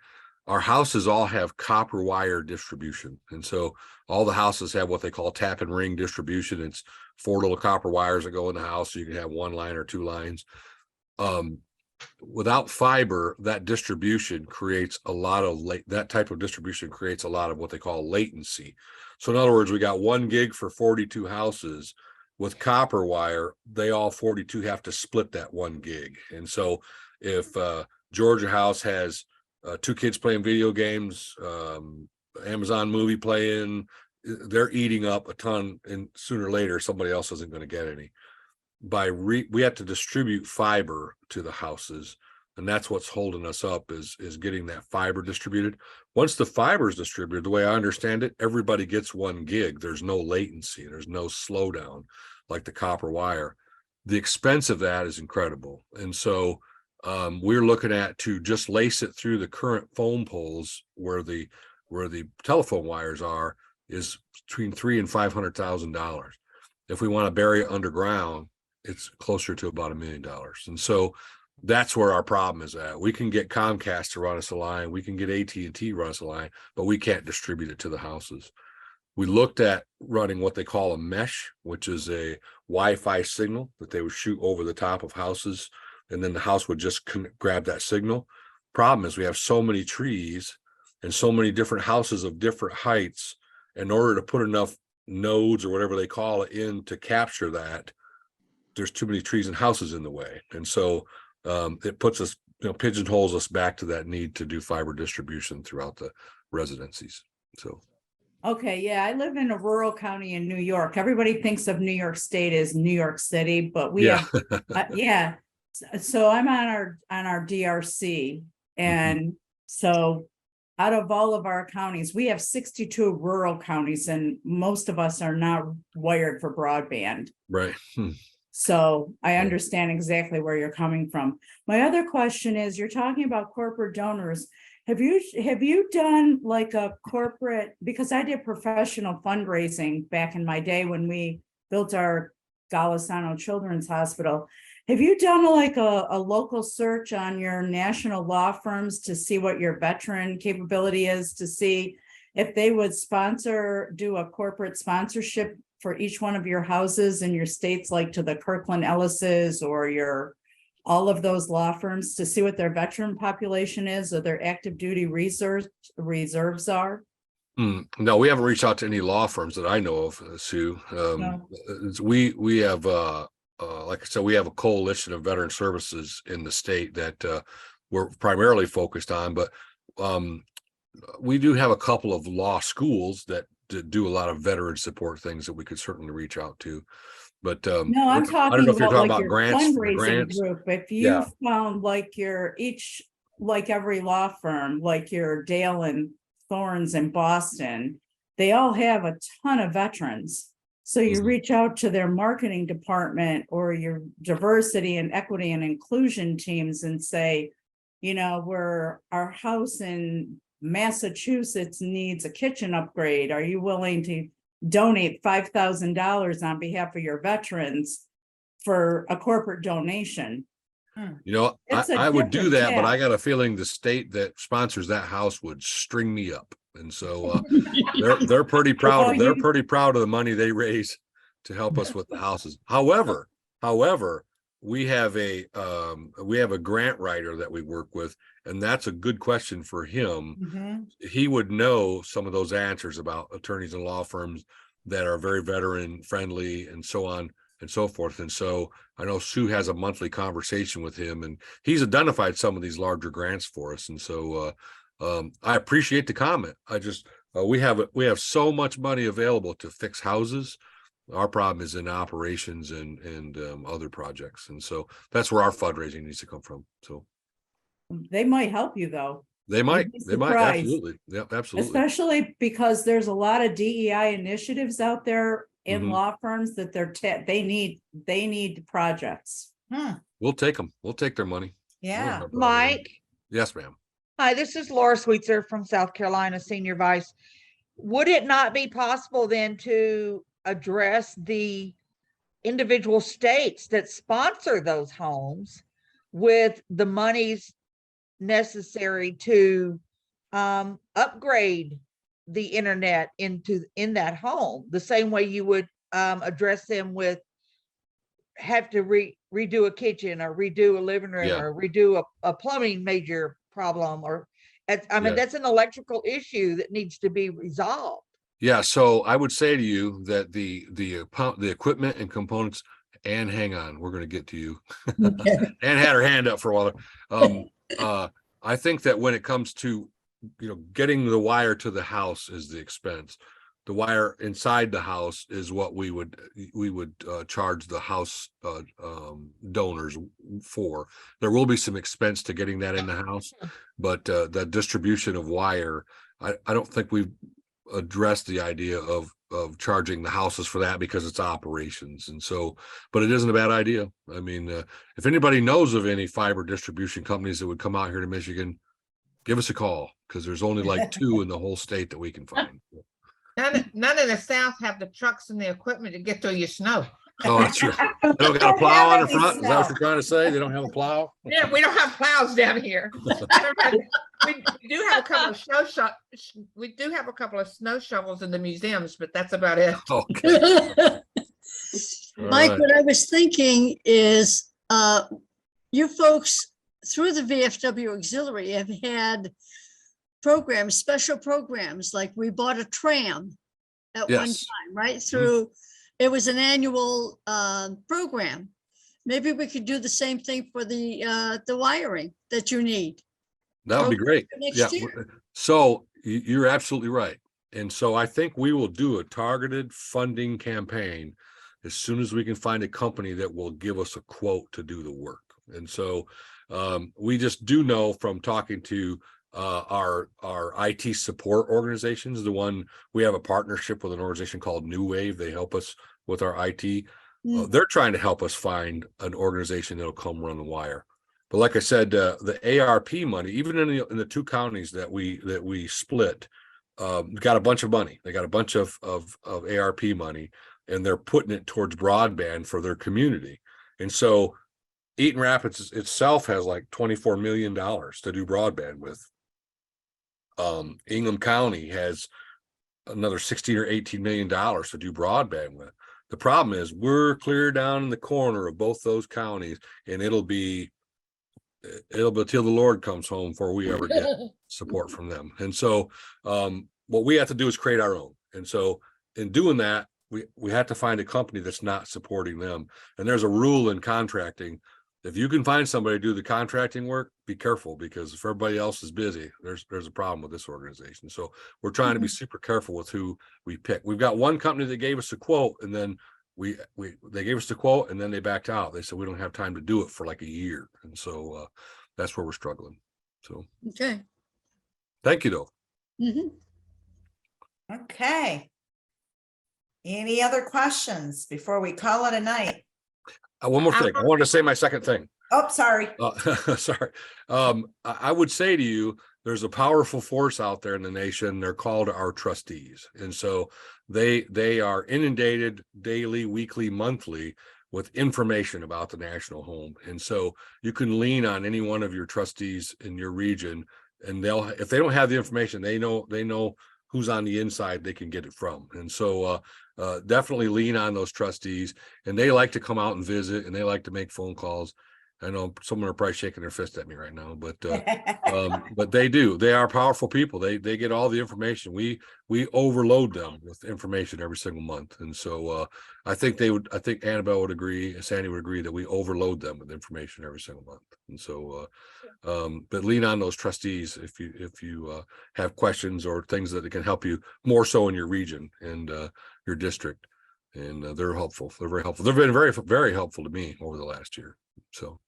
Our houses all have copper wire distribution. And so all the houses have what they call tap and ring distribution. It's 4 little copper wires that go in the house, so you can have 1 line or 2 lines. Without fiber, that distribution creates a lot of that type of distribution creates a lot of what they call latency. So in other words, we got 1 gig for 42 houses. With copper wire, they all 42 have to split that 1 gig. And so if Georgia House has 2 kids playing video games, Amazon movie playing, they're eating up a ton, and sooner or later somebody else isn't going to get any. We have to distribute fiber to the houses, and that's what's holding us up is getting that fiber distributed. Once the fiber is distributed, the way I understand it, everybody gets 1 gig. There's no latency, there's no slowdown like the copper wire. The expense of that is incredible, and so we're looking at to just lace it through the current phone poles where the telephone wires are is between $300,000 and $500,000. If we want to bury it underground, it's closer to about $1 million. And so that's where our problem is at. We can get Comcast to run us a line, we can get AT&T to run us a line, but we can't distribute it to the houses. We looked at running what they call a mesh, which is a Wi-Fi signal that they would shoot over the top of houses, and then the house would just grab that signal. Problem is we have so many trees and so many different houses of different heights. In order to put enough nodes or whatever they call it in to capture that, there's too many trees and houses in the way. And so it puts us, pigeonholes us back to that need to do fiber distribution throughout the residencies. So. Okay, yeah, I live in a rural county in New York. Everybody thinks of New York State as New York City, but we have, yeah. So I'm on our DRC, and so out of all of our counties, we have 62 rural counties, and most of us are not wired for broadband. Right. So I understand exactly where you're coming from. My other question is, you're talking about corporate donors. Have you done like a corporate, because I did professional fundraising back in my day when we built our Golisano Children's Hospital. Have you done like a local search on your national law firms to see what your veteran capability is, to see if they would do a corporate sponsorship for each one of your houses in your states, like to the Kirkland Ellis's or all of those law firms to see what their veteran population is or their active duty reserves are? No, we haven't reached out to any law firms that I know of, Sue. No. We have, like I said, we have a coalition of veteran services in the state that we're primarily focused on, but we do have a couple of law schools that do a lot of veteran support things that we could certainly reach out to. But No, I'm I don't talking know if you're about talking like about your grants, for fundraising grants. group. If Yeah. you found like like every law firm, like your Dale and Thorns in Boston, they all have a ton of veterans. So you Mhm. reach out to their marketing department or your diversity and equity and inclusion teams and say, our house in Massachusetts needs a kitchen upgrade. Are you willing to donate $5,000 on behalf of your veterans for a corporate donation? I, It's a I would do different that, but I task. got a feeling the state that sponsors that house would string me up. And so they're pretty proud Well, of they're you- pretty proud of the money they raise to help us with the houses. However, we have a grant writer that we work with, and that's a good question for him. Mhm. He would know some of those answers about attorneys and law firms that are very veteran friendly and so on and so forth. And so I know Sue has a monthly conversation with him, and he's identified some of these larger grants for us. And so I appreciate the comment. I just we have so much money available to fix houses. Our problem is in operations and other projects, and so that's where our fundraising needs to come from. So They might help you though, they might, be they might, surprised. absolutely, yeah, absolutely. especially because there's a lot of DEI initiatives out there in Mhm. law firms that they need projects. We'll take them. We'll take their money. We don't have Yeah. a problem with it. Mike, Yes, ma'am. hi, this is Laura Sweetser from South Carolina, Senior Vice. Would it not be possible then to address the individual states that sponsor those homes with the monies necessary to upgrade the internet in that home, the same way you would address them with have to redo a kitchen or redo a living room Yeah. or redo a plumbing major problem I mean, Yeah. that's an electrical issue that needs to be resolved. Yeah, so I would say to you that the equipment and components, and hang on, we're going to get to you. Ann had her hand up for a while. I think that when it comes to getting the wire to the house is the expense. The wire inside the house is what we would charge the house donors for. There will be some expense to getting that in the house, but the distribution of wire, I don't think we've addressed the idea of charging the houses for that because it's operations. And so, but it isn't a bad idea. I mean, if anybody knows of any fiber distribution companies that would come out here to Michigan, give us a call, because there's only like 2 in the whole state that we can find. None of the South have the trucks and the equipment to get through your snow. Oh, that's true. They don't got a plow on the front. Is that what you're trying to say? They don't have a plow? Yeah, we don't have plows down here. We do have a couple of we do have a couple of snow shovels in the museums, but that's about it. Okay. All Mike, right. what I was thinking is, you folks through the VFW Auxiliary have had programs, special programs, like we bought a tram at one Yes. time, right? Through, it was an annual program. Maybe we could do the same thing for the wiring that you need That would be great. next Yeah. year. So you're absolutely right. And so I think we will do a targeted funding campaign as soon as we can find a company that will give us a quote to do the work. And so we just do know from talking to our IT support organizations, the one we have a partnership with an organization called New Wave. They help us with our IT. They're trying to help us find an organization that'll come run the wire. But like I said, the ARP money, even in the 2 counties that we split, got a bunch of money. They got a bunch of ARP money, and they're putting it towards broadband for their community. And so Eaton Rapids itself has like $24 million to do broadband with. Ingham County has another 16 or 18 million dollars to do broadband with. The problem is we're clear down in the corner of both those counties, and it'll be till the Lord comes home before we ever get support from them. And so what we have to do is create our own. And so in doing that, we have to find a company that's not supporting them. And there's a rule in contracting. If you can find somebody to do the contracting work, be careful, because if everybody else is busy, there's a problem with this organization. So we're trying to be super careful with who we pick. We've got one company that gave us a quote, and then they gave us the quote and then they backed out. They said, we don't have time to do it for like a year. And so that's where we're struggling. So Okay. thank you though. Mhm. Okay. Any other questions before we call it a night? One more thing. I wanted to say my second thing. Oh, sorry. Sorry. I would say to you, there's a powerful force out there in the nation. They're called our trustees. And so they are inundated daily, weekly, monthly with information about the national home. And so you can lean on any one of your trustees in your region, and if they don't have the information, they know who's on the inside they can get it from. And so definitely lean on those trustees, and they like to come out and visit, and they like to make phone calls. I know someone are probably shaking their fist at me right now, but they do. They are powerful people. They get all the information. We overload them with information every single month. And so I think Annabelle would agree, Sandy would agree, that we overload them with information every single month. And so but lean on those trustees if you have questions or things that can help you more so in your region and your district. And they're helpful. They're very helpful. They've been very, very helpful to me over the last year. So,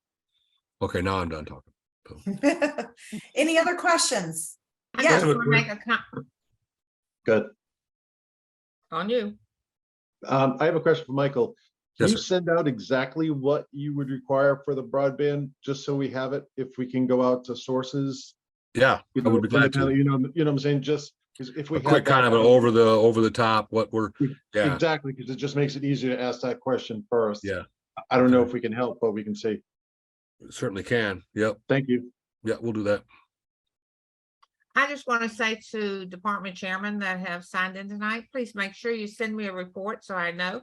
okay, now I'm done talking. So. Any other questions? I Yes. just want to make a Good. on you. I have a question for Michael. Can Yes, you sir. send out exactly what you would require for the broadband, just so we have it, if we can go out to sources? Yeah, You I would be for the glad town, to. You know what I'm saying? Just 'cause if we A have quick kind that, of an over the top, what we're, yeah, Exactly, because it just makes it easier to ask that question first. yeah, I don't know Okay. if we can help, but we can see. certainly can. Yep. Thank you. Yeah, we'll do that. I just want to say to department chairmen that have signed in tonight, please make sure you send me a report so I know.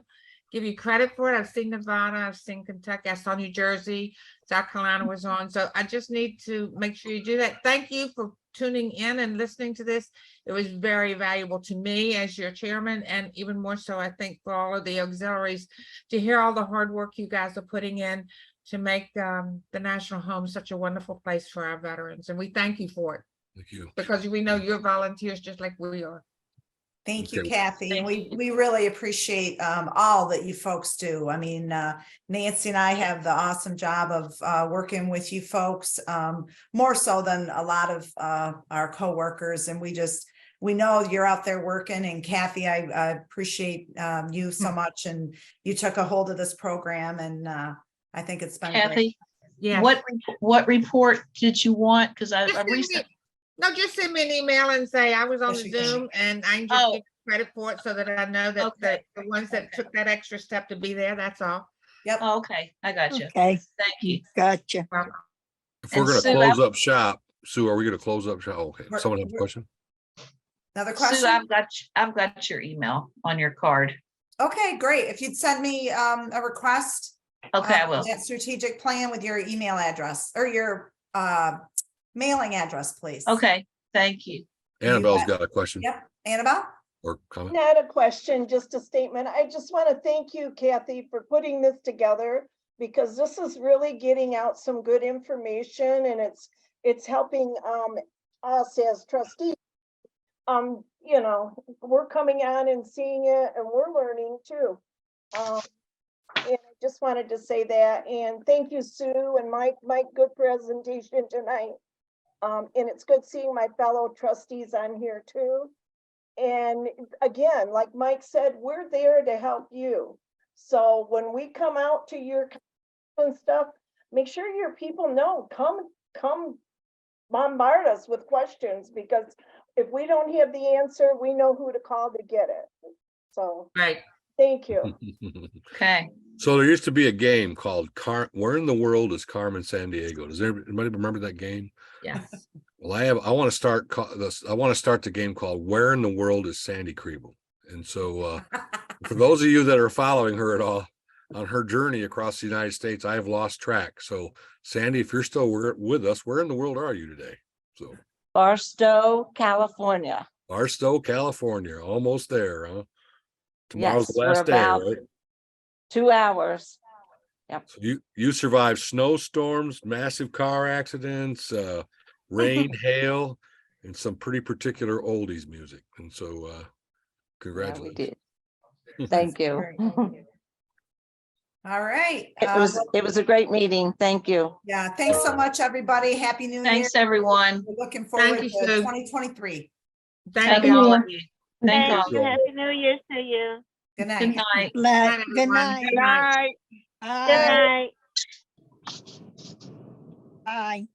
Give you credit for it. I've seen Nevada, I've seen Kentucky, I saw New Jersey, South Carolina was on. So I just need to make sure you do that. Thank you for tuning in and listening to this. It was very valuable to me as your chairman, and even more so, I think, for all of the auxiliaries to hear all the hard work you guys are putting in to make the National Home such a wonderful place for our veterans. And we thank you for it, Thank you. because we know you're volunteers just like we are. Thank you, Okay. Kathy. And Thank we really appreciate all that you folks do. I mean, Nancy and I have the awesome job of working with you folks, more so than a lot of our coworkers. And we know you're out there working. And Kathy, I appreciate you so much. And you took a hold of this program, and I think it's been great. Kathy, Yeah. what report did you want? Because I Just send me- recently, No, just send me an email and say I was on Yes, the you can. Zoom, and I can just Oh. give you credit for it so that I know that Okay. the ones that took that extra step to be there, that's all. Yep. oh, okay, I got you. Okay, Thank you. gotcha. Well, If we're And gonna Sue, close up shop, Sue, are we gonna close up shop? Okay, We're- someone have a we're- question? Another Sue, question? I've got your email on your card. Okay, great. If you'd send me a request. Okay, I will. That strategic plan with your email address or your mailing address, please. Okay, thank you. Annabelle's bet. got a question Yep, Annabelle? or comment. Not a question, just a statement. I just want to thank you, Kathy, for putting this together, because this is really getting out some good information, and it's helping us as trustees. You know, we're coming on and seeing it, and we're learning too. And I just wanted to say that, and thank you, Sue and Mike, good presentation tonight. And it's good seeing my fellow trustees on here too. And again, like Mike said, we're there to help you. So when we come out to your and stuff, make sure your people know, come bombard us with questions, because if we don't have the answer, we know who to call to get it. So Right. thank you. Okay, So there used to be a game called Where in the World is Carmen San Diego? Does anybody remember that game? Yes. Well, I want to start this. I want to start the game called "Where in the World is Sandy Kriebel?" And so, for those of you that are following her at all on her journey across the United States, I have lost track. So, Sandy, if you're still with us, where in the world are you today? So, Barstow, California. Barstow, California, almost there, huh? Tomorrow's Yes, the we're last day, about right? 2 hours. So you survived snowstorms, massive car accidents, rain, hail, and some pretty particular oldies music. And so, Yeah, we congratulations. did. Thank you. Great. All right. It was a great meeting. Thank you. Yeah, thanks so much, everybody. Happy New Year. Thanks, everyone. We're looking forward you, to Sue. 2023. Thank Thank you. all of you. Thank Thank all. you all. Happy New Year to you. Good night. Good night. Good Good everyone. night. Good night. Good night. Bye.